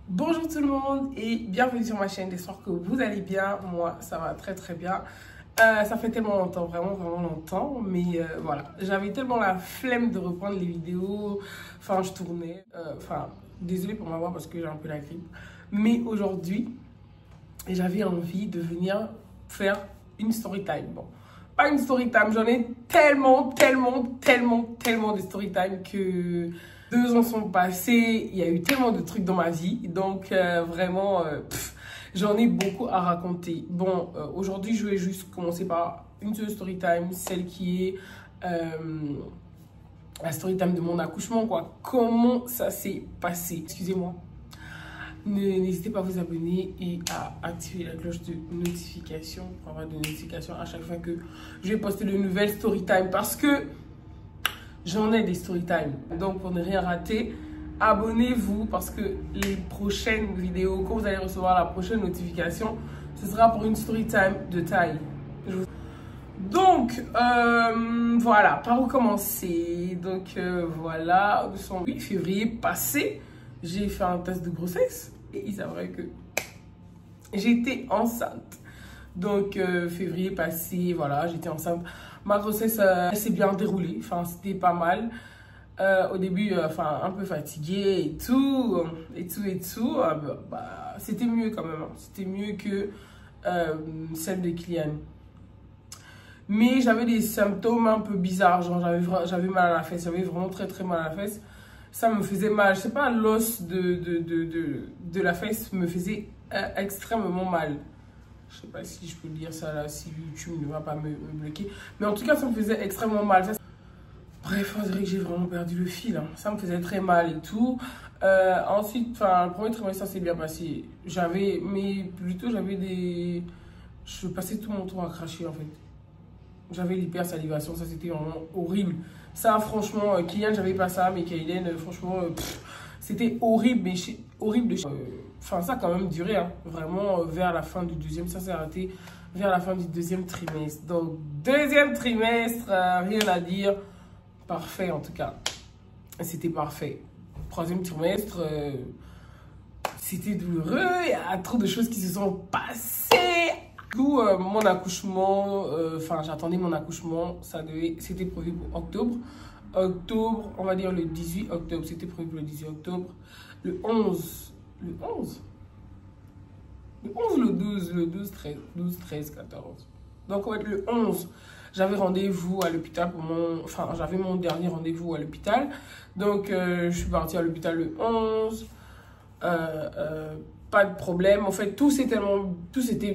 Bonjour tout le monde et bienvenue sur ma chaîne, j'espère que vous allez bien, moi ça va très bien. Ça fait tellement longtemps, vraiment longtemps, mais voilà, j'avais tellement la flemme de reprendre les vidéos, enfin je tournais, désolée pour ma voix parce que j'ai un peu la grippe, mais aujourd'hui j'avais envie de venir faire une story time. Bon, pas une story time, j'en ai tellement de story time que 2 ans sont passés, il y a eu tellement de trucs dans ma vie, donc vraiment, j'en ai beaucoup à raconter. Bon, aujourd'hui, je vais juste commencer par une seule story time, celle qui est la story time de mon accouchement, quoi. Comment ça s'est passé? Excusez-moi. N'hésitez pas à vous abonner et à activer la cloche de notification pour avoir des notifications à chaque fois que je vais poster de nouvelles story time parce que j'en ai des story time. Donc pour ne rien rater, abonnez-vous parce que les prochaines vidéos, quand vous allez recevoir la prochaine notification, ce sera pour une story time de taille. Donc voilà, par où commencer? Donc voilà, le 8 février passé, j'ai fait un test de grossesse et il s'avérait que j'étais enceinte. Donc février passé, voilà, j'étais enceinte. Ma grossesse s'est bien déroulée, enfin c'était pas mal. Au début, un peu fatiguée et tout. C'était mieux quand même, hein. C'était mieux que celle de Kylian. Mais j'avais des symptômes un peu bizarres, genre j'avais mal à la fesse, j'avais vraiment très mal à la fesse. Ça me faisait mal, je sais pas, l'os de la fesse me faisait extrêmement mal. Je sais pas si je peux dire ça là, si YouTube ne va pas me bloquer. Mais en tout cas, ça me faisait extrêmement mal. Bref, on dirait que j'ai vraiment perdu le fil, hein. Ça me faisait très mal et tout. Ensuite, le premier trimestre, ça s'est bien passé. J'avais des... Je passais tout mon temps à cracher en fait. J'avais l'hypersalivation, ça c'était vraiment horrible. Ça, franchement, Kylian, j'avais pas ça, mais Kylian, franchement, c'était horrible, mais horrible. Ça a quand même duré, hein. Vraiment, vers la fin du deuxième, ça s'est arrêté vers la fin du deuxième trimestre. Donc, deuxième trimestre, rien à dire. Parfait, en tout cas. C'était parfait. Troisième trimestre, c'était douloureux. Il y a trop de choses qui se sont passées. Du coup, mon accouchement, j'attendais mon accouchement. C'était prévu pour octobre. Octobre, on va dire le 18 octobre. C'était prévu pour le 18 octobre. Le 11, le 11 ou le 12, 12, 13, 14. Donc, ouais, le 11, j'avais rendez-vous à l'hôpital pour j'avais mon dernier rendez-vous à l'hôpital. Donc, je suis partie à l'hôpital le 11. Pas de problème. En fait, tout s'était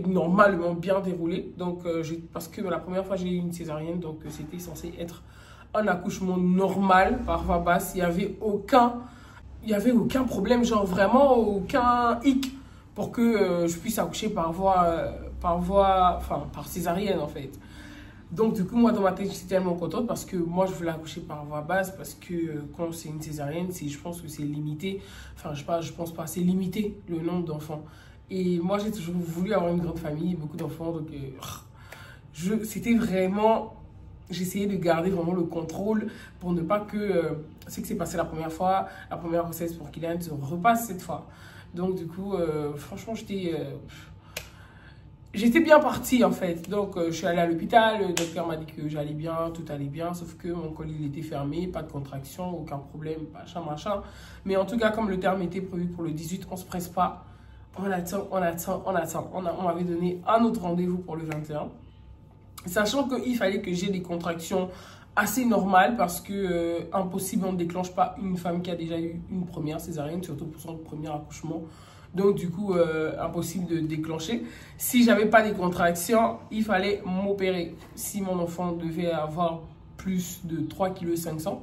normalement bien déroulé. Donc, parce que la première fois, j'ai eu une césarienne. Donc, c'était censé être un accouchement normal par voie basse. Il n'y avait aucun problème, genre vraiment aucun hic pour que je puisse accoucher par césarienne en fait. Donc du coup, moi dans ma tête, j'étais tellement contente parce que moi je voulais accoucher par voie basse parce que quand c'est une césarienne, je pense que c'est limité. Je pense pas, c'est limité le nombre d'enfants. Et moi j'ai toujours voulu avoir une grande famille, beaucoup d'enfants, donc c'était vraiment... J'essayais de garder vraiment le contrôle pour ne pas que ce qui s'est passé la première fois, la première grossesse pour Kylian se repasse cette fois. Donc du coup, franchement, j'étais bien partie en fait. Donc je suis allée à l'hôpital, le docteur m'a dit que j'allais bien, tout allait bien, sauf que mon col il était fermé, pas de contraction, aucun problème, machin. Mais en tout cas, comme le terme était prévu pour le 18, on se presse pas. On attend. On m'avait donné un autre rendez-vous pour le 21. Sachant qu'il fallait que j'ai des contractions assez normales parce que impossible, on ne déclenche pas une femme qui a déjà eu une première césarienne, surtout pour son premier accouchement. Donc du coup, impossible de déclencher. Si j'avais pas des contractions, il fallait m'opérer. Si mon enfant devait avoir plus de 3,5 kg,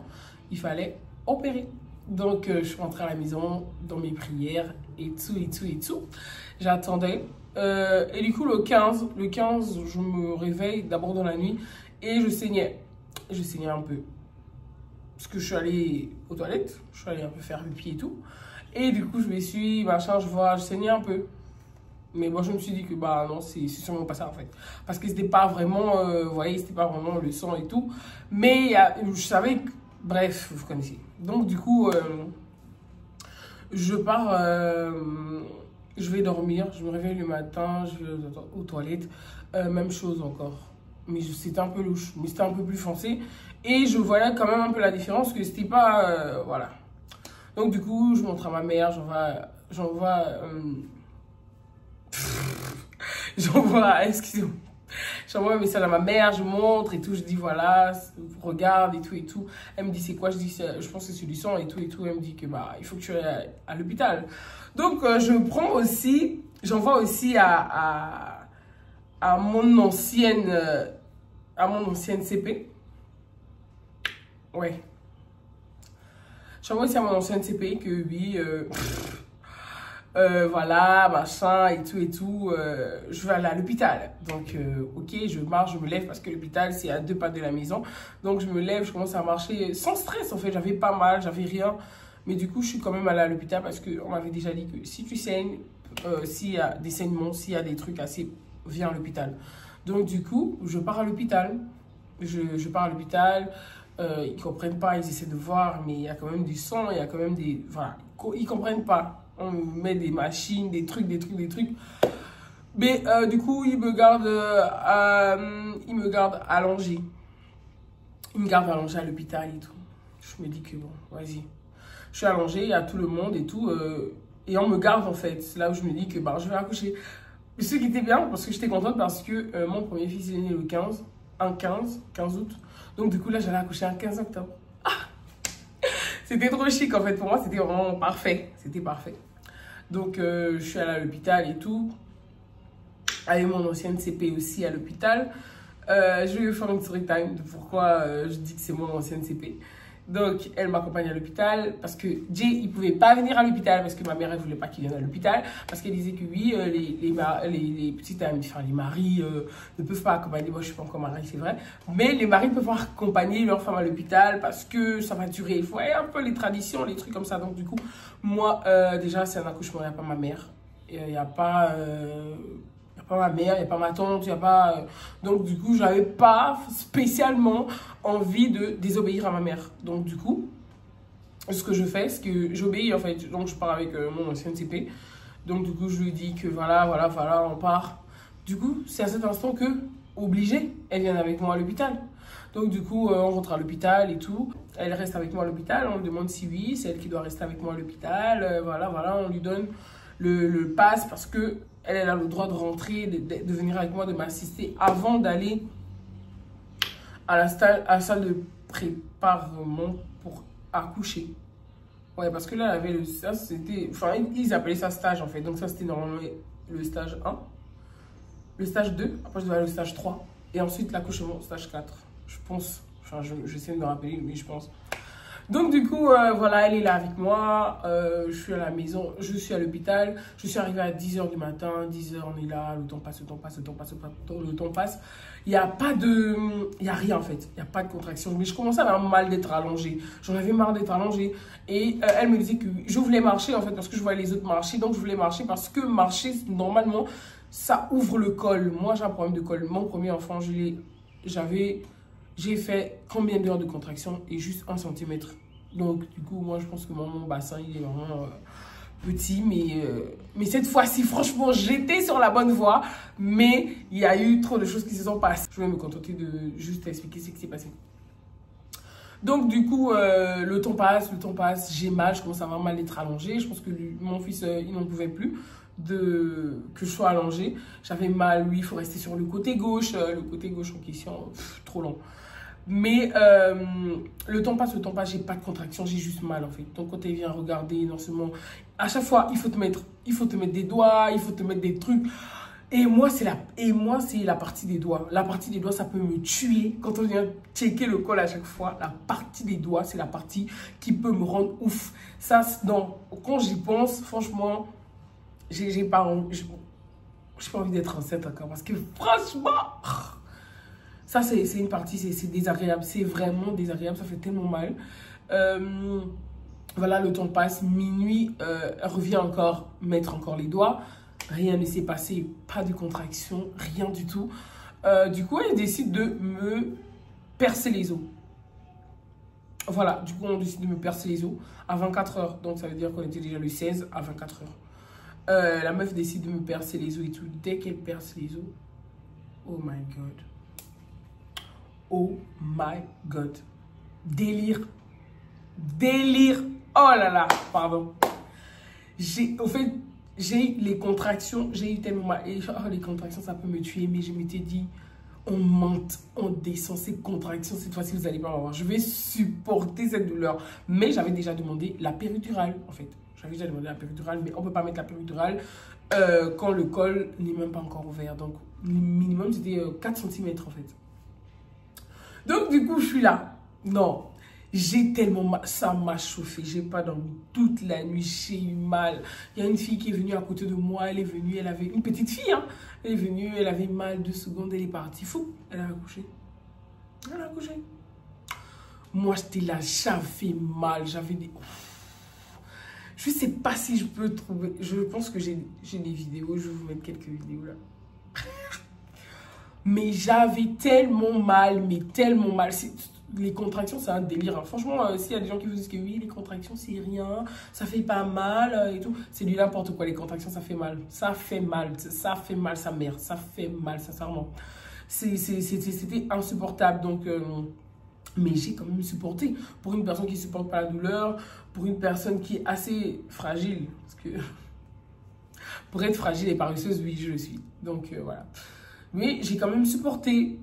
il fallait opérer. Donc je suis rentrée à la maison dans mes prières et tout. J'attendais. Et du coup, le 15, je me réveille d'abord dans la nuit et je saignais. Je saignais un peu. Parce que je suis allée aux toilettes, je suis allée un peu faire pipi et tout. Et du coup, je me suis, je saignais un peu. Mais moi, je me suis dit que, non, c'est sûrement pas ça en fait. Parce que c'était pas vraiment, vous voyez, c'était pas vraiment le sang et tout. Mais je savais que, bref, vous connaissez. Donc, du coup, Je pars, je vais dormir, je me réveille le matin, je vais aux toilettes, même chose encore. Mais c'était un peu louche, mais c'était un peu plus foncé. Et je voyais quand même un peu la différence, que c'était pas, voilà. Donc du coup, je montre à ma mère, excusez-moi. J'envoie un message à ma mère, je montre et tout, je dis voilà, regarde et tout et tout. Elle me dit c'est quoi? Je dis je pense que c'est du sang et tout et tout. Elle me dit que bah il faut que tu ailles à l'hôpital. Donc je prends aussi, j'envoie aussi à mon ancienne CP. Ouais. J'envoie aussi à mon ancienne CP que oui, voilà, machin et tout, je vais aller à l'hôpital. Donc, ok, je marche, je me lève parce que l'hôpital, c'est à 2 pas de la maison. Donc, je me lève, je commence à marcher sans stress, en fait. J'avais pas mal, j'avais rien. Mais du coup, je suis quand même allée à l'hôpital parce qu'on m'avait déjà dit que si tu saignes, s'il y a des saignements, s'il y a des trucs assez, viens à l'hôpital. Donc, du coup, je pars à l'hôpital. Je pars à l'hôpital. Ils comprennent pas, ils essaient de voir, mais il y a quand même du sang, il y a quand même des... Voilà, ils comprennent pas. On met des machines, des trucs. Mais du coup, il me garde allongé. Il me garde allongé à l'hôpital et tout. Je me dis que bon, vas-y. Je suis allongée, il y a tout le monde et tout. Et on me garde en fait. C'est là où je me dis que bah, je vais accoucher. Mais ce qui était bien, parce que j'étais contente parce que mon premier fils est né le 15 août. Donc du coup, là, j'allais accoucher un 15 octobre. Ah, c'était trop chic en fait. Pour moi, c'était vraiment parfait. C'était parfait. Donc, je suis allée à l'hôpital et tout. Avec mon ancienne CP aussi à l'hôpital. Je vais vous faire une story time de pourquoi je dis que c'est mon ancienne CP. Donc, elle m'accompagne à l'hôpital parce que Jay, il ne pouvait pas venir à l'hôpital parce que ma mère, elle ne voulait pas qu'il vienne à l'hôpital. Parce qu'elle disait que oui, les petites amies, enfin les maris ne peuvent pas accompagner. Moi, je ne suis pas encore mariée, c'est vrai. Mais les maris peuvent accompagner leur femme à l'hôpital parce que ça va durer. Il faut un peu les traditions, les trucs comme ça. Donc, du coup, moi, déjà, c'est un accouchement, il n'y a pas ma mère. Il n'y a pas... pas ma mère, il n'y a pas ma tante, il n'y a pas... Donc, du coup, je n'avais pas spécialement envie de désobéir à ma mère. Donc, du coup, ce que je fais, c'est que j'obéis, en fait. Donc, je pars avec mon ancienne CP. Donc, du coup, je lui dis que voilà, on part. Du coup, c'est à cet instant que, obligée, elle vient avec moi à l'hôpital. Donc, du coup, on rentre à l'hôpital et tout. Elle reste avec moi à l'hôpital. On me demande si oui, c'est elle qui doit rester avec moi à l'hôpital. Voilà, on lui donne le pass parce que elle a le droit de rentrer, de venir avec moi, de m'assister avant d'aller à la salle de préparation pour accoucher. Ouais, parce que là, elle avait ça, c'était... Enfin, ils appelaient ça stage, en fait. Donc, ça, c'était normalement le stage 1. Le stage 2. Après, je devais aller au stage 3. Et ensuite, l'accouchement, stage 4. Je pense. Enfin, j'essaie de me rappeler, mais je pense. Donc, du coup, voilà, elle est là avec moi. Je suis à la maison, je suis à l'hôpital. Je suis arrivée à 10 h du matin. 10 h, on est là. Le temps passe. Il n'y a pas de... Il n'y a rien, en fait. Il n'y a pas de contraction. Mais je commençais à avoir mal d'être allongée. J'en avais marre d'être allongée. Et elle me disait que je voulais marcher, en fait, parce que je voyais les autres marcher. Donc, je voulais marcher parce que marcher, normalement, ça ouvre le col. Moi, j'ai un problème de col. Mon premier enfant, j'ai fait combien d'heures de contraction et juste 1 cm. Donc, du coup, moi, je pense que mon bassin, il est vraiment petit. Mais cette fois-ci, franchement, j'étais sur la bonne voie. Mais il y a eu trop de choses qui se sont passées. Je vais me contenter de juste expliquer ce qui s'est passé. Donc, du coup, le temps passe. J'ai mal, je commence à avoir mal d'être allongée. Je pense que mon fils, il n'en pouvait plus que je sois allongée. J'avais mal, lui, il faut rester sur le côté gauche. Le côté gauche en question, trop long. Mais le temps passe, j'ai pas de contraction, j'ai juste mal en fait. Donc quand elle vient regarder, non seulement, à chaque fois, il faut te mettre des doigts, il faut te mettre des trucs. Et moi, c'est la partie des doigts. La partie des doigts, ça peut me tuer. Quand on vient checker le col à chaque fois, la partie des doigts, c'est la partie qui peut me rendre ouf. Ça, non, quand j'y pense, franchement, j'ai pas envie d'être enceinte encore. Parce que franchement... Ça, c'est une partie, c'est désagréable. C'est vraiment désagréable. Ça fait tellement mal. Voilà, le temps passe. Minuit, revient encore, mettre encore les doigts. Rien ne s'est passé. Pas de contraction. Rien du tout. Du coup, elle décide de me percer les os. Voilà, du coup, on décide de me percer les os à 24 heures. Donc, ça veut dire qu'on était déjà le 16 à 24 heures. La meuf décide de me percer les os et tout. Dès qu'elle perce les os, oh my god. Oh my god. Délire. Délire. Oh là là, pardon. Au fait, j'ai eu les contractions. J'ai eu tellement mal. Et, oh, les contractions, ça peut me tuer. Mais je m'étais dit, on monte, on descend, ces contractions, cette fois-ci, vous n'allez pas m'avoir. Je vais supporter cette douleur. Mais j'avais déjà demandé la péridurale, en fait. J'avais déjà demandé la péridurale, mais on ne peut pas mettre la péridurale quand le col n'est même pas encore ouvert. Donc, le minimum, c'était 4 cm, en fait. Donc, du coup, je suis là. Non, j'ai tellement mal. Ça m'a chauffé. J'ai pas dormi toute la nuit. J'ai eu mal. Il y a une fille qui est venue à côté de moi. Elle est venue, elle avait une petite fille, hein. Elle est venue, elle avait mal 2 secondes, elle est partie. Fou, elle a accouché. Elle a accouché. Moi, j'étais là, j'avais mal, j'avais des... Je sais pas si je peux trouver... Je pense que j'ai des vidéos, je vais vous mettre quelques vidéos là. Mais j'avais tellement mal, mais tellement mal. Les contractions, c'est un délire. Hein. Franchement, s'il y a des gens qui vous disent que oui, les contractions, c'est rien, ça fait pas mal et tout, c'est du n'importe quoi. Les contractions, ça fait mal. Ça fait mal. Ça fait mal, sa mère. Ça fait mal, sincèrement. C'était insupportable. Donc, mais j'ai quand même supporté. Pour une personne qui ne supporte pas la douleur, pour une personne qui est assez fragile. Parce que pour être fragile et paresseuse, oui, je le suis. Donc, voilà. Mais j'ai quand même supporté.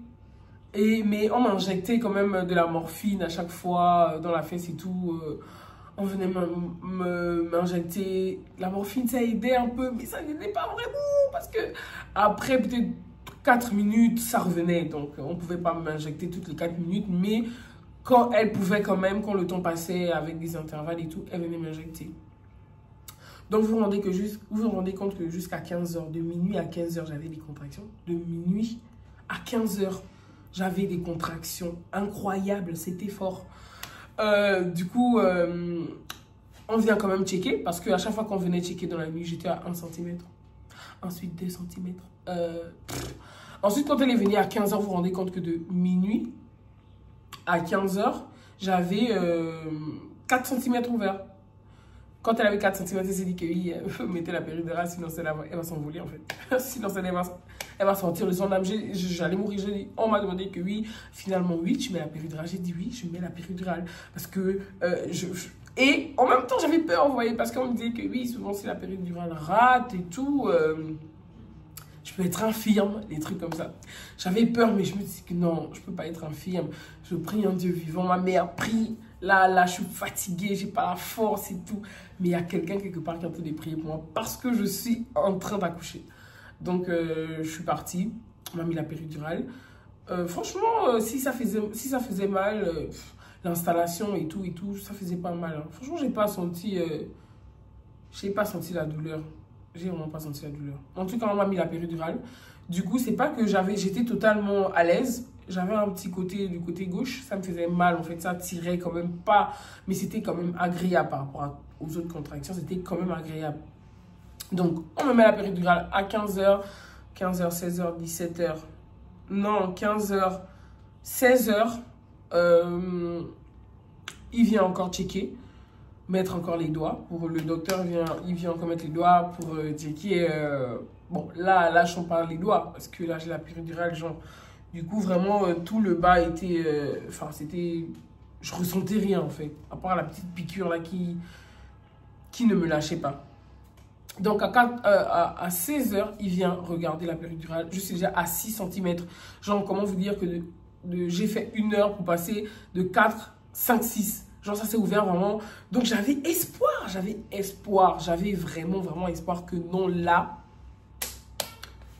Mais on m'injectait quand même de la morphine à chaque fois dans la fesse et tout. On venait m'injecter. La morphine, ça aidait un peu, mais ça n'aidait pas vraiment. Parce que après peut-être 4 minutes, ça revenait. Donc on ne pouvait pas m'injecter toutes les 4 minutes. Mais quand elle pouvait quand même, quand le temps passait avec des intervalles et tout, elle venait m'injecter. Donc vous vous rendez compte que jusqu'à 15 h, de minuit à 15 h, j'avais des contractions. De minuit à 15 h. J'avais des contractions incroyables, c'était fort. Du coup, on vient quand même checker parce qu'à chaque fois qu'on venait checker dans la nuit, j'étais à 1 cm. Ensuite, 2 cm. Ensuite, quand elle est venue à 15 h, vous vous rendez compte que de minuit à 15 h, j'avais 4 cm ouverts. Quand elle avait 4 cm, elle s'est dit que oui, mettez la péridurale, sinon elle va s'envoler en fait. Sinon elle va sortir de son âme. J'allais mourir. On m'a demandé que oui, finalement oui, tu mets la péridurale. J'ai dit oui, je mets la péridurale. Parce que et en même temps, j'avais peur, vous voyez, parce qu'on me disait que oui, souvent si la péridurale rate et tout, je peux être infirme, des trucs comme ça. J'avais peur, mais je me dis que non, je peux pas être infirme. Je prie un Dieu vivant. Ma mère prie. Là, je suis fatiguée, j'ai pas la force et tout. Mais il y a quelqu'un quelque part qui a envie de prier pour moi parce que je suis en train d'accoucher. Donc, je suis partie. On m'a mis la péridurale. Franchement, si ça faisait mal, l'installation et tout, ça faisait pas mal. Hein. Franchement, j'ai pas senti la douleur. J'ai vraiment pas senti la douleur. En tout cas, on m'a mis la péridurale. Du coup, c'est pas que j'étais totalement à l'aise. J'avais un petit côté du côté gauche, ça me faisait mal en fait, ça tirait quand même pas, mais c'était quand même agréable par rapport aux autres contractions, c'était quand même agréable. Donc, on me met la péridurale à 15 h, 15 h, 16 h, 17 h, non, 15 h, 16 h, il vient encore checker, mettre encore les doigts, pour le docteur, il vient encore mettre les doigts pour checker, bon, là, je parle les doigts, parce que là, j'ai la péridurale, genre... Du coup, vraiment, tout le bas était... Enfin, c'était... Je ressentais rien, en fait. À part la petite piqûre, là, qui ne me lâchait pas. Donc, à 16 h, il vient regarder la péridurale. Je suis déjà à 6 cm. Genre, comment vous dire que j'ai fait 1 heure pour passer de 4, 5, 6. Genre, ça s'est ouvert vraiment. Donc, j'avais espoir. J'avais vraiment, vraiment espoir que non, là,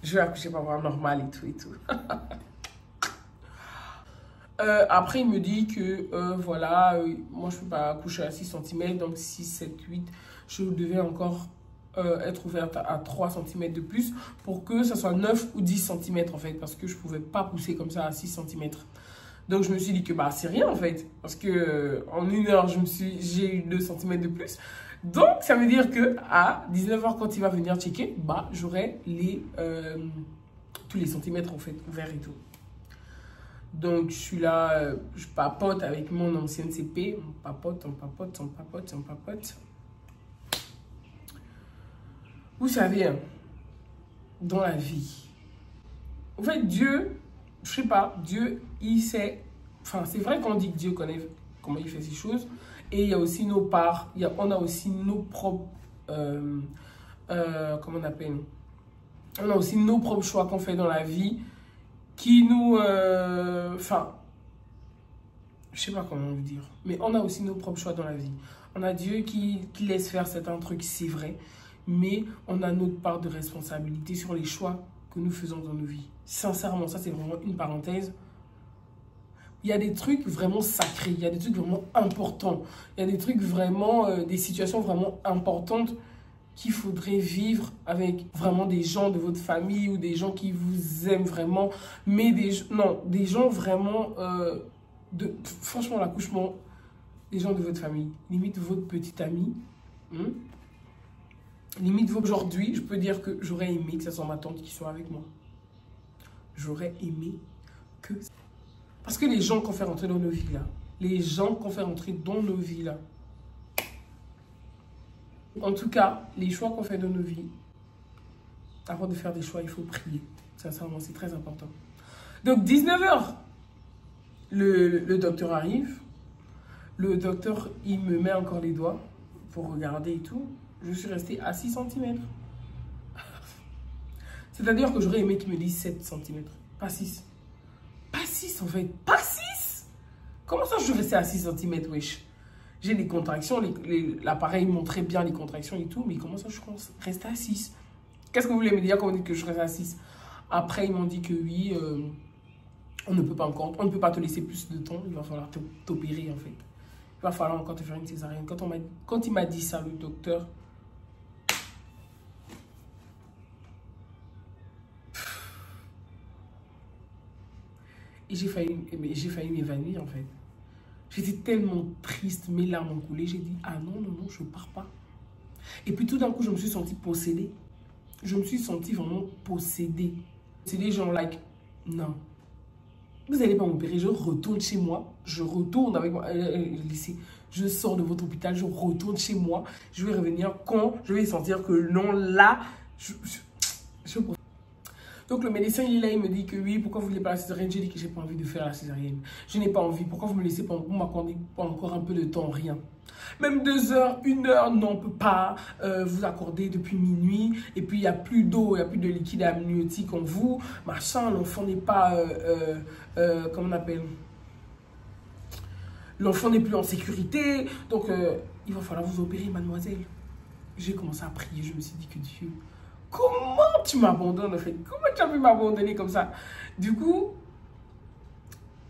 je vais accoucher par voie normale et tout. Après, il me dit que voilà, moi je peux pas accoucher à 6 cm, donc 6, 7, 8, je devais encore être ouverte à 3 cm de plus pour que ça soit 9 ou 10 cm en fait, parce que je pouvais pas pousser comme ça à 6 cm. Donc je me suis dit que bah c'est rien en fait, parce que en 1 heure j'ai eu 2 cm de plus. Donc ça veut dire que à 19 h quand il va venir checker, bah j'aurai tous les centimètres en fait ouverts et tout. Donc, je suis là, je papote avec mon ancienne CP. On papote, on papote, on papote, on papote. Vous savez, hein, dans la vie, en fait, Dieu, je sais pas, Dieu, il sait. Enfin, c'est vrai qu'on dit que Dieu connaît comment il fait ces choses. Et il y a aussi nos parts, on a aussi nos propres. Comment on appelle? On a aussi nos propres choix qu'on fait dans la vie qui nous. Enfin, je sais pas comment vous dire. Mais on a aussi nos propres choix dans la vie. On a Dieu qui laisse faire certains trucs, c'est vrai. Mais on a notre part de responsabilité sur les choix que nous faisons dans nos vies. Sincèrement, ça c'est vraiment une parenthèse. Il y a des trucs vraiment sacrés, il y a des trucs vraiment importants. Il y a des trucs vraiment, des situations vraiment importantes qu'il faudrait vivre avec vraiment des gens de votre famille ou des gens qui vous aiment vraiment. Mais des gens vraiment, franchement l'accouchement, des gens de votre famille. Limite votre petit ami. Limite, aujourd'hui, je peux dire que j'aurais aimé que ce soit ma tante qui soit avec moi. J'aurais aimé que... Parce que les gens qu'on fait rentrer dans nos vies, là, les gens qu'on fait rentrer dans nos vies, là, en tout cas, les choix qu'on fait dans nos vies, avant de faire des choix, il faut prier. Sincèrement, c'est très important. Donc, 19h, le docteur arrive. Le docteur, il me met encore les doigts pour regarder et tout. Je suis restée à 6 cm. C'est-à-dire que j'aurais aimé qu'il me dise 7 cm. Pas 6. Pas 6 en fait. Pas 6. Comment ça je suis restée à 6 cm, wesh? J'ai les contractions. L'appareil montrait bien les contractions et tout. Mais comment ça je suis restée à 6? Qu'est-ce que vous voulez me dire quand vous dites que je suis restée à 6? Après, ils m'ont dit que oui, on ne peut pas encore. On ne peut pas te laisser plus de temps. Il va falloir t'opérer en fait. Il va falloir encore te faire une césarienne. Quand il m'a dit ça, le docteur... Et j'ai failli m'évanouir en fait. J'étais tellement triste, mes larmes ont coulé. J'ai dit, ah non, non, non, je ne pars pas. Et puis tout d'un coup, je me suis sentie possédée. Je me suis sentie vraiment possédée. C'est des gens like, non. Vous n'allez pas m'opérer, je retourne chez moi. Je retourne avec moi. Je sors de votre hôpital, je retourne chez moi. Je vais revenir quand je vais sentir que non, là, Donc le médecin, il est là, il me dit que oui, pourquoi vous ne voulez pas la césarienne? J'ai dit que je n'ai pas envie de faire la césarienne. Je n'ai pas envie. Pourquoi vous me laissez pas, vous m'accordez pas encore un peu de temps? Rien. Même 2 heures, 1 heure, non, on ne peut pas vous accorder depuis minuit. Et puis, il n'y a plus d'eau, il n'y a plus de liquide amniotique en vous. Machin, l'enfant n'est pas, comment on appelle? L'enfant n'est plus en sécurité. Donc, il va falloir vous opérer, mademoiselle. J'ai commencé à prier. Je me suis dit que Dieu... Comment tu m'abandonnes en fait? Comment tu as pu m'abandonner comme ça? Du coup,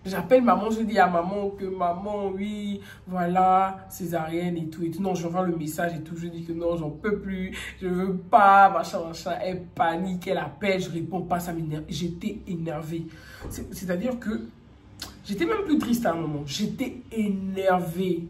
j'appelle maman, je dis à maman que maman, oui, voilà, césarienne et tout. Non, j'envoie le message et tout. Je dis que non, j'en peux plus, je veux pas, machin, machin. Elle panique, elle appelle, je réponds pas, ça m'énerve. J'étais énervée. C'est-à-dire que j'étais même plus triste à un moment. J'étais énervée.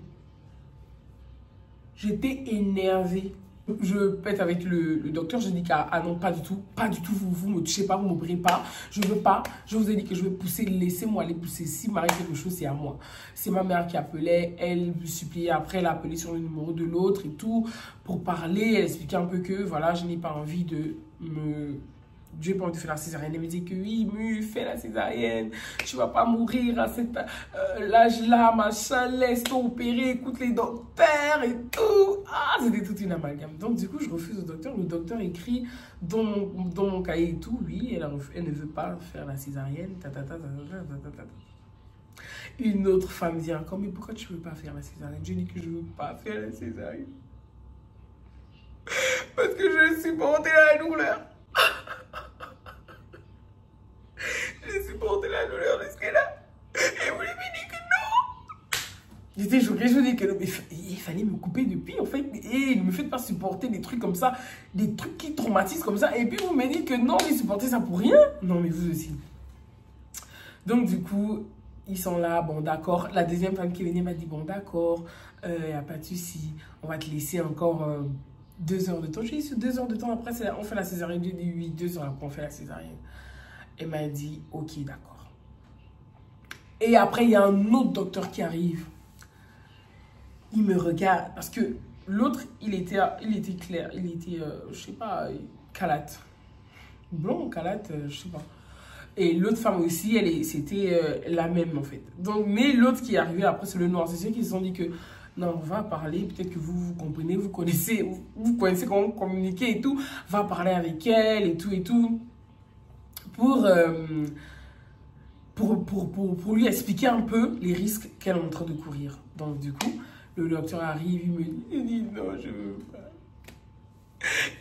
J'étais énervée. Je pète avec le docteur, je dis ah non, pas du tout, vous me touchez pas, vous ne m'opérez pas, je veux pas, je vous ai dit que je vais pousser, laissez-moi aller pousser, si m'arrive quelque chose, c'est à moi. C'est ma mère qui appelait, elle me suppliait, après elle a appelé sur le numéro de l'autre et tout, pour parler, elle expliquait un peu que voilà, je n'ai pas envie de me... Dieu n'a pas envie de faire la césarienne. Elle me dit que oui, Mu, fais la césarienne. Tu ne vas pas mourir à cet âge-là, machin. Laisse-toi opérer, écoute les docteurs et tout. Ah, c'était toute une amalgame. Donc, du coup, je refuse au docteur. Le docteur écrit dans mon cahier et tout. Oui, elle ne veut pas faire la césarienne. Une autre femme vient encore. Mais pourquoi tu ne veux pas faire la césarienne? Je dis que je ne veux pas faire la césarienne. Parce que je supportais la douleur. J'ai supporté la douleur jusqu'à là. Et vous lui avez dit que non. J'étais choquée, je dis que non. Mais il fallait me couper depuis, en fait. Et ne me faites pas supporter des trucs comme ça. Des trucs qui traumatisent comme ça. Et puis vous me dites que non, j'ai supporté ça pour rien. Non, mais vous aussi. Donc, du coup, ils sont là. Bon, d'accord. La deuxième femme qui venait m'a dit, bon, d'accord. Il n'y a pas de souci. On va te laisser encore 2 heures de temps. J'ai dit, 2 heures de temps après, on fait la césarienne. J'ai dit, oui, 2 heures après, on fait la césarienne. Elle m'a dit, ok, d'accord. Et après, il y a un autre docteur qui arrive. Il me regarde. Parce que l'autre, il était clair. Il était, je sais pas, calate. Blond, calate, je sais pas. Et l'autre femme aussi, c'était la même en fait. Donc, mais l'autre qui est arrivé après, c'est le noir. C'est ceux qui se sont dit que non, on va parler. Peut-être que vous comprenez, vous connaissez comment communiquer et tout. Va parler avec elle et tout et tout. Pour lui expliquer un peu les risques qu'elle est en train de courir. Donc, du coup, le docteur arrive, il dit non, je veux pas.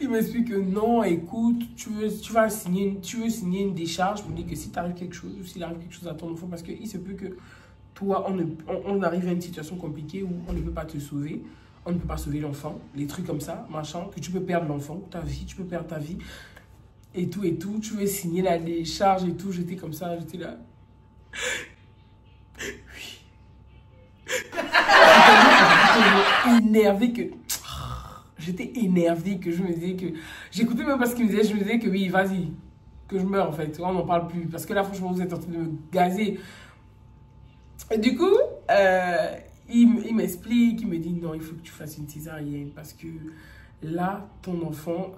Il m'explique que non, écoute, tu veux signer une décharge. Je me dis que si t'arrive quelque chose, ou s'il arrive quelque chose à ton enfant, parce qu'il se peut que toi, on arrive à une situation compliquée où on ne peut pas te sauver, on ne peut pas sauver l'enfant, les trucs comme ça, machin, que tu peux perdre l'enfant, ta vie, tu peux perdre ta vie, et tout, tu veux signer la décharge et tout. J'étais comme ça, j'étais là. Oui. J'étais énervée que... J'étais énervée que je me disais que... J'écoutais même pas ce qu'il me disait, je me disais que oui, vas-y, que je meurs en fait, on n'en parle plus. Parce que là, franchement, vous êtes en train de me gazer. Et du coup, il m'explique, il me dit non, il faut que tu fasses une césarienne. Parce que là, ton enfant,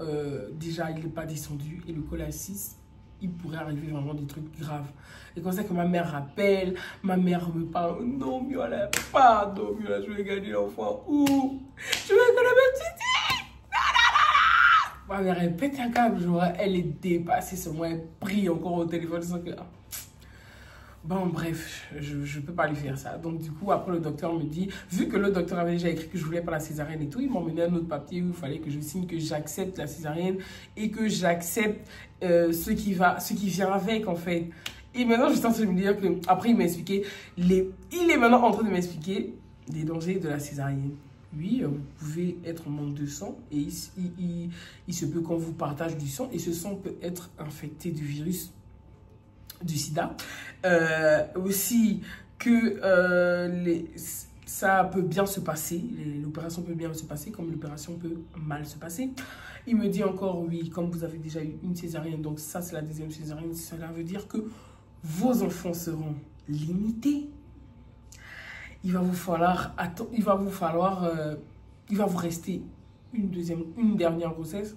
déjà, il n'est pas descendu. Et le col à 6, il pourrait arriver vraiment des trucs graves. Et comme ça que ma mère rappelle, ma mère me parle, non, Miola, pardon, Miola, je vais gagner l'enfant. Ouh, je vais que le petit. Ma mère, elle pète un câble, genre, elle est dépassée sur moi, elle prie encore au téléphone. Sans que... Bon, bref, je ne peux pas lui faire ça. Donc, du coup, après, le docteur me dit, vu que le docteur avait déjà écrit que je voulais pas la césarienne et tout, il m'a emmené un autre papier où il fallait que je signe que j'accepte la césarienne et que j'accepte ce qui vient avec, en fait. Et maintenant, je suis en train de me dire que, après, il m'a expliqué, il est maintenant en train de m'expliquer les dangers de la césarienne. Oui, vous pouvez être en manque de sang et il se peut qu'on vous partage du sang et ce sang peut être infecté du virus du sida. Aussi que ça peut bien se passer, l'opération peut bien se passer comme l'opération peut mal se passer. Il me dit encore, oui, comme vous avez déjà eu une césarienne, donc ça c'est la deuxième césarienne, cela veut dire que vos enfants seront limités. Il va vous rester une dernière grossesse.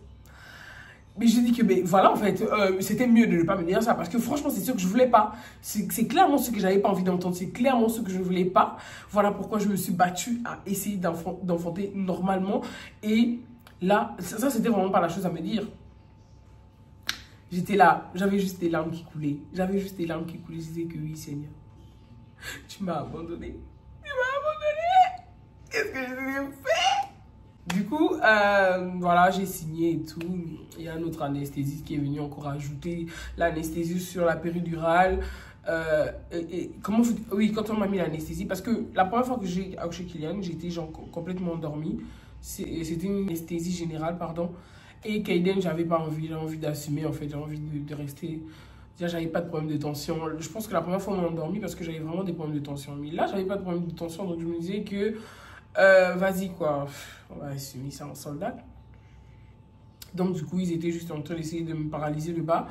Mais je dis que, ben voilà, en fait, c'était mieux de ne pas me dire ça parce que franchement, c'est ce que je voulais pas. C'est clairement ce que j'avais pas envie d'entendre. C'est clairement ce que je ne voulais pas. Voilà pourquoi je me suis battue à essayer d'enfanter normalement. Et là, ça c'était vraiment pas la chose à me dire. J'étais là, j'avais juste des larmes qui coulaient. J'avais juste des larmes qui coulaient. Je disais que oui, Seigneur, tu m'as abandonné. Qu'est-ce que je lui ai fait? Du coup, voilà, j'ai signé et tout. Il y a un autre anesthésiste qui est venu encore ajouter l'anesthésie sur la péridurale. Oui, quand on m'a mis l'anesthésie, parce que la première fois que j'ai accouché Kylian, j'étais genre complètement endormie. C'était une anesthésie générale, pardon. Et Kaiden, j'avais pas envie, j'ai envie d'assumer en fait, j'ai envie de rester. J'avais pas de problème de tension. Je pense que la première fois, on m'a endormi parce que j'avais vraiment des problèmes de tension. Mais là, j'avais pas de problème de tension, donc je me disais que vas-y quoi, on va assumer ça en soldat. Donc du coup, ils étaient juste en train d'essayer de me paralyser le bas.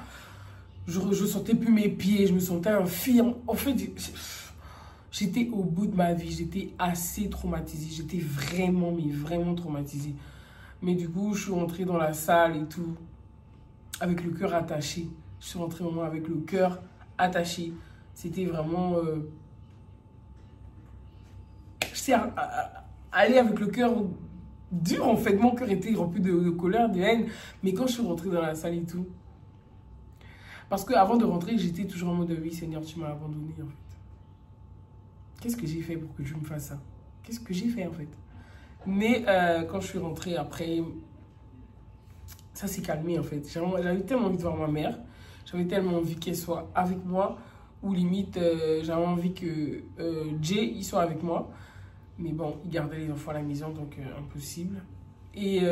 Je sentais plus mes pieds, je me sentais infirme. En fait, j'étais au bout de ma vie, j'étais assez traumatisée. J'étais vraiment, mais vraiment traumatisée. Mais du coup, je suis rentrée dans la salle et tout, avec le cœur attaché. Je suis rentrée vraiment avec le cœur attaché. C'était vraiment... j'étais allée avec le cœur dur, en fait. Mon cœur était rempli de colère, de haine. Mais quand je suis rentrée dans la salle et tout... Parce qu'avant de rentrer, j'étais toujours en mode « Oui, Seigneur, tu m'as abandonné, en fait. » Qu'est-ce que j'ai fait pour que tu me fasses ça? Qu'est-ce que j'ai fait, en fait? Mais quand je suis rentrée après... Ça s'est calmé, en fait. J'avais tellement envie de voir ma mère. J'avais tellement envie qu'elle soit avec moi. Ou limite, j'avais envie que Jay il soit avec moi. Mais bon, il gardait les enfants à la maison, donc impossible. Et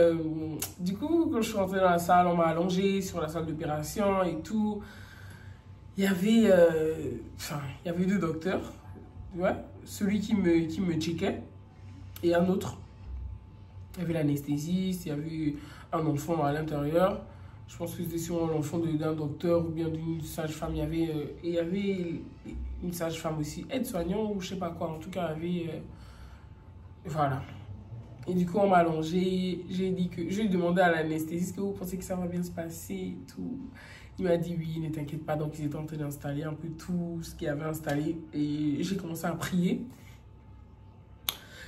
du coup, quand je suis rentrée dans la salle, on m'a allongée sur la salle d'opération et tout. Il y avait, il y avait deux docteurs. Ouais, celui qui me checkait et un autre. Il y avait l'anesthésiste, il y avait un enfant à l'intérieur. Je pense que c'était sûrement l'enfant d'un docteur ou bien d'une sage-femme. Il y avait une sage-femme aussi, aide-soignant ou je sais pas quoi. En tout cas, il y avait... voilà. Et du coup, on m'a allongé. J'ai dit que... Je lui ai demandé à l'anesthésiste que vous pensez que ça va bien se passer et tout. Il m'a dit oui, ne t'inquiète pas. Donc, ils étaient en train d'installer un peu tout ce qu'il y avait installé. Et j'ai commencé à prier.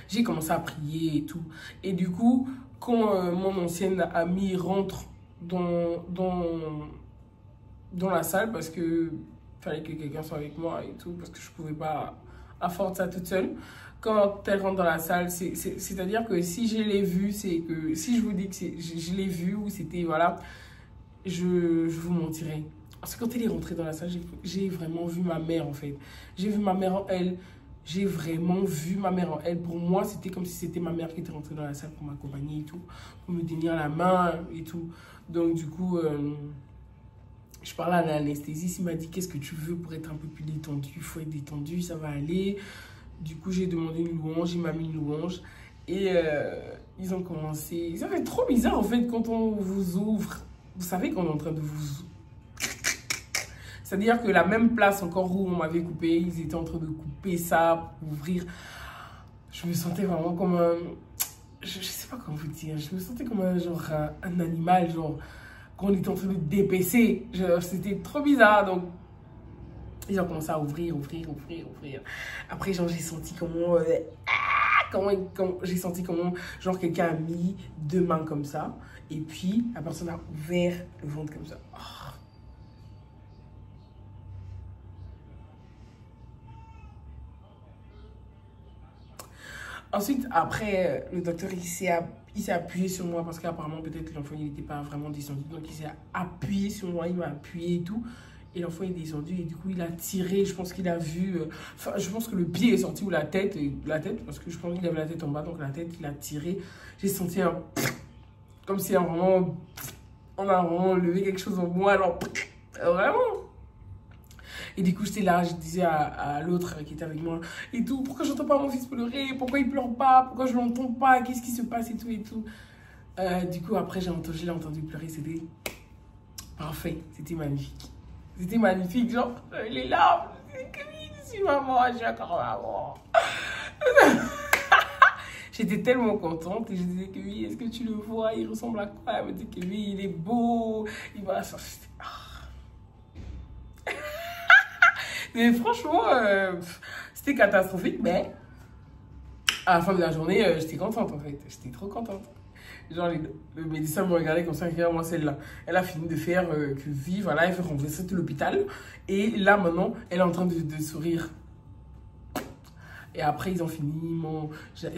J'ai commencé à prier et tout. Et du coup, quand mon ancienne amie rentre dans la salle, parce que fallait que quelqu'un soit avec moi et tout, parce que je ne pouvais pas affronter ça toute seule. Quand elle rentre dans la salle, c'est-à-dire que si je l'ai vue, c'est que si je vous dis que je l'ai vue ou c'était, voilà, je vous mentirais. Parce que quand elle est rentrée dans la salle, j'ai vraiment vu ma mère en fait. J'ai vu ma mère en elle. J'ai vraiment vu ma mère en elle. Pour moi, c'était comme si c'était ma mère qui était rentrée dans la salle pour m'accompagner et tout. Pour me tenir la main et tout. Donc du coup, je parlais à l'anesthésiste. Il m'a dit, qu'est-ce que tu veux pour être un peu plus détendu? Il faut être détendu, ça va aller. Du coup, j'ai demandé une louange. Il m'a mis une louange. Et ils ont commencé. Ça fait trop bizarre en fait quand on vous ouvre. Vous savez qu'on est en train de vous... C'est-à-dire que la même place encore où on m'avait coupé, ils étaient en train de couper ça, pour ouvrir. Je me sentais vraiment comme un... Je sais pas comment vous dire. Je me sentais comme un, genre, un animal, genre, quand on était en train de dépecer. C'était trop bizarre. Donc, ils ont commencé à ouvrir. Après, genre, j'ai senti comment... j'ai senti comment, genre, quelqu'un a mis 2 mains comme ça. Et puis, la personne a ouvert le ventre comme ça. Oh. Ensuite, après, le docteur, il s'est appuyé sur moi parce qu'apparemment, peut-être l'enfant, il n'était pas vraiment descendu. Donc, il s'est appuyé sur moi, il m'a appuyé et tout. Et l'enfant est descendu et du coup, il a tiré. Je pense qu'il a vu... Enfin, je pense que le pied est sorti ou la tête, parce que je pense qu'il avait la tête en bas. Donc, la tête, il a tiré. J'ai senti un... Comme si on a vraiment levé quelque chose en moi. Alors, vraiment. Et du coup, j'étais là, je disais à l'autre qui était avec moi, et tout, pourquoi j'entends pas mon fils pleurer? Pourquoi il pleure pas? Pourquoi je l'entends pas? Qu'est-ce qui se passe et tout et tout. Du coup, après, je l'ai entendu pleurer, c'était parfait, c'était magnifique. C'était magnifique, genre, les larmes, je suis maman, je suis encore maman. J'étais tellement contente et je disais que oui, est-ce que tu le vois? Il ressemble à quoi? Elle me dit que oui, il est beau, il va... Mais franchement, c'était catastrophique, mais à la fin de la journée, j'étais contente en fait. J'étais trop contente. Genre, le médecin me regardait comme ça, moi celle-là. Elle a fini de faire que vie, voilà, elle fait renverser tout l'hôpital. Et là, maintenant, elle est en train de sourire. Et après, ils ont fini. C'est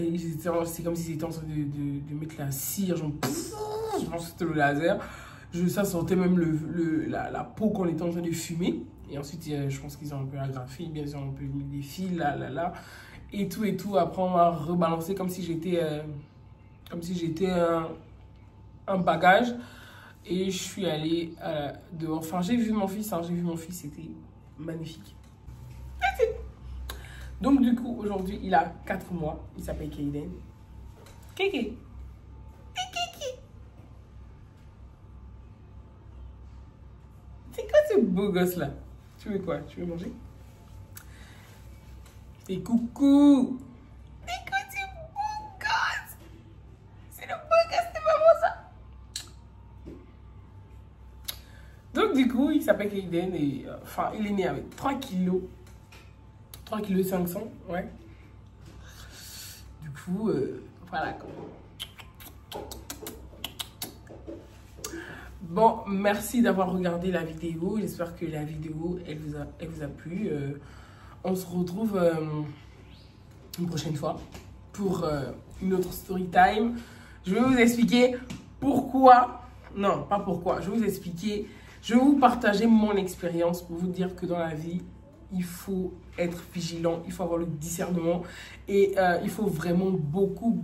comme s'ils étaient en train de mettre la cire, genre, je pense que c'était le laser. Ça sentait même la peau qu'on était en train de fumer. Et ensuite, je pense qu'ils ont un peu agrafé, bien sûr, un peu mis des fils, là. Et tout. Après, on m'a rebalancé comme si j'étais un bagage. Et je suis allée dehors. Enfin, j'ai vu mon fils, c'était magnifique. Donc, du coup, aujourd'hui, il a 4 mois. Il s'appelle Kaiden. Kéké. C'est quoi ce beau gosse-là? Tu veux quoi? Tu veux manger? Et coucou! Écoute, c'est le beau gosse! C'est le beau gosse de maman, ça! Donc, du coup, il s'appelle Kaiden et enfin, il est né avec 3 kilos. 3 kilos 500, ouais. Du coup, voilà. Bon, merci d'avoir regardé la vidéo. J'espère que la vidéo, elle vous a plu. On se retrouve une prochaine fois pour une autre story time. Je vais vous expliquer pourquoi. Non, pas pourquoi. Je vais vous expliquer. Je vais vous partager mon expérience pour vous dire que dans la vie, il faut être vigilant, il faut avoir le discernement et il faut vraiment beaucoup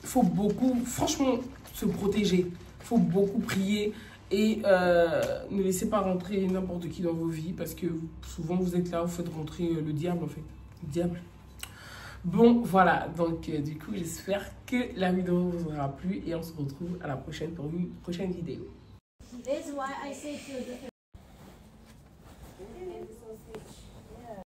il faut beaucoup, franchement, se protéger. Il faut beaucoup prier et ne laissez pas rentrer n'importe qui dans vos vies parce que souvent vous êtes là, vous faites rentrer le diable en fait. Le diable. Bon, voilà. Donc, du coup, j'espère que la vidéo vous aura plu et on se retrouve à la prochaine pour une prochaine vidéo.